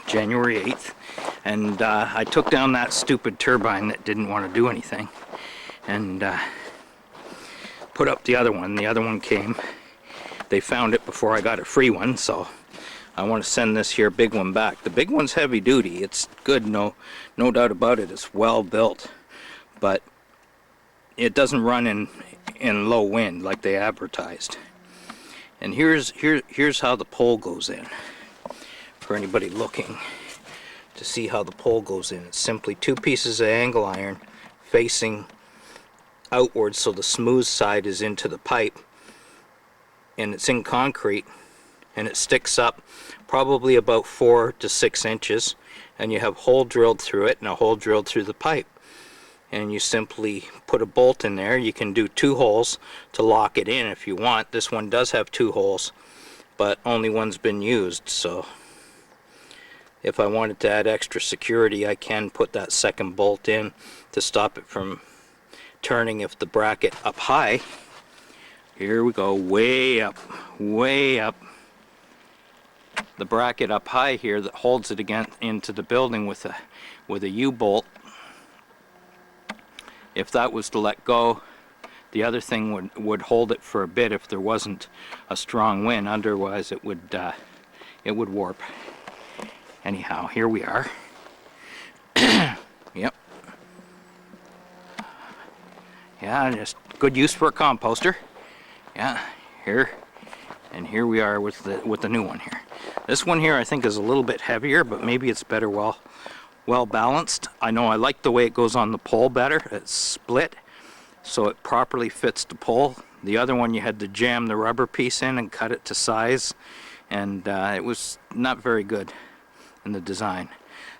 January 8th, and I took down that stupid turbine that didn't want to do anything, and put up the other one. The other one came. They found it before I got a free one, so I want to send this here big one back. The big one's heavy duty. It's good, no doubt about it. It's well built, but it doesn't run in low wind like they advertised. And here's how the pole goes in, for anybody looking to see how the pole goes in. It's simply two pieces of angle iron facing outwards, so the smooth side is into the pipe, and it's in concrete, and it sticks up probably about 4 to 6 inches, and you have a hole drilled through it and a hole drilled through the pipe, and you simply put a bolt in there. You can do 2 holes to lock it in if you want. This one does have 2 holes, but only one's been used, so if I wanted to add extra security, I can put that second bolt in to stop it from turning if the bracket up high. Here we go, way up, the bracket up high here that holds it again into the building with a U-bolt. If that was to let go, the other thing would hold it for a bit if there wasn't a strong wind. Otherwise it would warp. Anyhow, here we are. Yep. Yeah, just good use for a composter. Yeah, here, and here we are with the new one here. This one here I think is a little bit heavier, but maybe it's better well balanced. I know I like the way it goes on the pole better. It's split, so it properly fits the pole. The other one you had to jam the rubber piece in and cut it to size, and it was not very good in the design.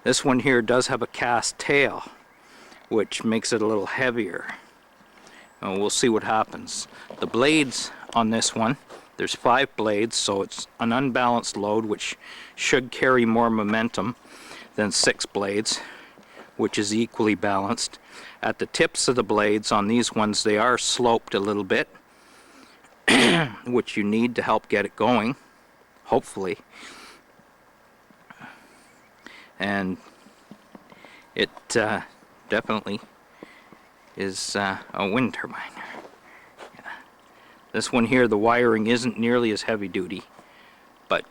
This one here does have a cast tail, which makes it a little heavier. We'll see what happens. The blades on this one, there's 5 blades, so it's an unbalanced load, which should carry more momentum than 6 blades, which is equally balanced. At the tips of the blades on these ones, they are sloped a little bit, which you need to help get it going, hopefully. And it definitely is a wind turbine. Yeah. This one here, the wiring isn't nearly as heavy duty, but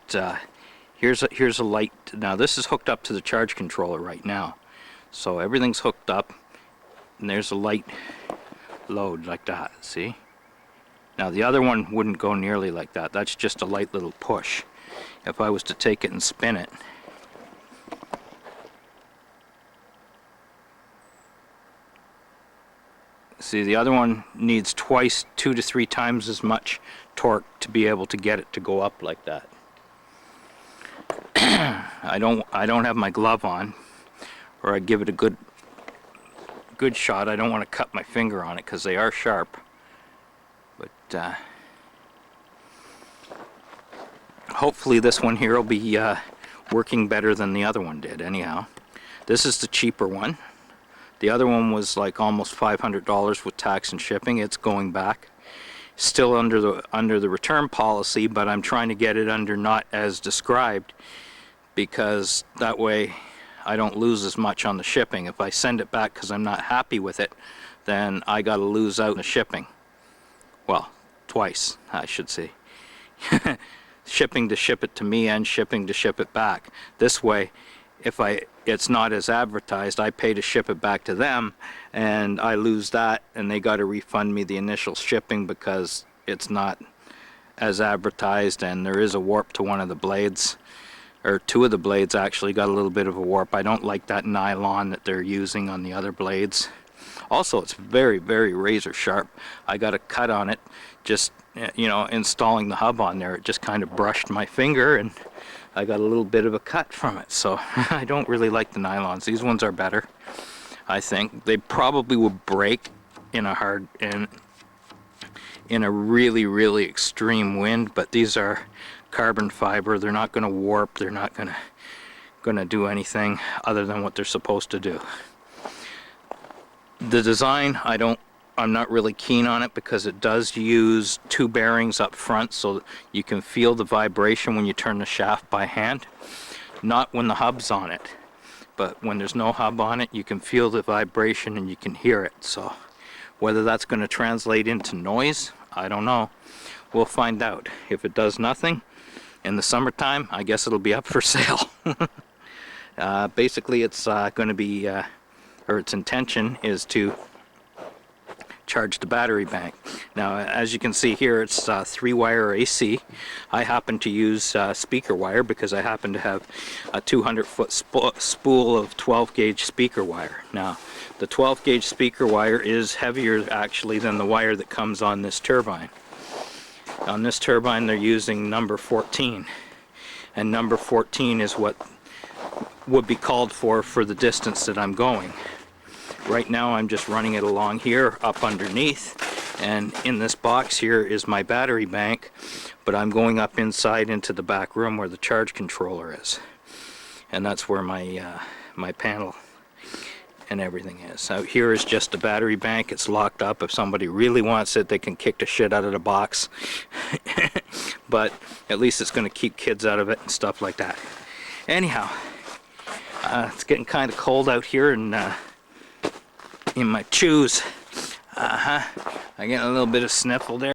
here's a light. Now this is hooked up to the charge controller right now, so everything's hooked up, and there's a light load like that. See? Now the other one wouldn't go nearly like that. That's just a light little push. If I was to take it and spin it, see, the other one needs 2 to 3 times as much torque to be able to get it to go up like that. I don't have my glove on, or I'd give it a good shot. I don't want to cut my finger on it because they are sharp. But hopefully this one here will be working better than the other one did. Anyhow, this is the cheaper one. The other one was like almost $500 with tax and shipping. It's going back. Still under the return policy, but I'm trying to get it under not as described, because that way I don't lose as much on the shipping. If I send it back because I'm not happy with it, then I got to lose out on the shipping. Well, twice, I should say. Shipping to ship it to me and shipping to ship it back. This way, if it's not as advertised, I pay to ship it back to them, and I lose that, and they got to refund me the initial shipping because it's not as advertised, and there is a warp to one of the blades, or 2 of the blades actually got a little bit of a warp. I don't like that nylon that they're using on the other blades. Also, it's very, very razor sharp. I got a cut on it just, you know, installing the hub on there. It just kind of brushed my finger, and I got a little bit of a cut from it. So I don't really like the nylons. These ones are better, I think. They probably would break in a really, really extreme wind, but these are carbon fiber. They're not going to warp. They're not going to do anything other than what they're supposed to do. The design, I'm not really keen on it because it does use 2 bearings up front, so you can feel the vibration when you turn the shaft by hand. Not when the hub's on it, but when there's no hub on it, you can feel the vibration and you can hear it. So whether that's going to translate into noise, I don't know. We'll find out. If it does nothing in the summertime, I guess it'll be up for sale. Basically, it's going to be, or its intention is to charge the battery bank. Now, as you can see here, it's 3-wire AC. I happen to use speaker wire because I happen to have a 200-foot spool of 12-gauge speaker wire. Now, the 12-gauge speaker wire is heavier actually than the wire that comes on this turbine. On this turbine, they're using number 14, and number 14 is what would be called for the distance that I'm going. Right now I'm just running it along here up underneath, and in this box here is my battery bank, but I'm going up inside into the back room where the charge controller is, and that's where my my panel and everything is. Out here is just a battery bank. It's locked up. If somebody really wants it, they can kick the shit out of the box. But at least it's going to keep kids out of it and stuff like that. Anyhow, it's getting kind of cold out here, and in my shoes. I get a little bit of sniffle there.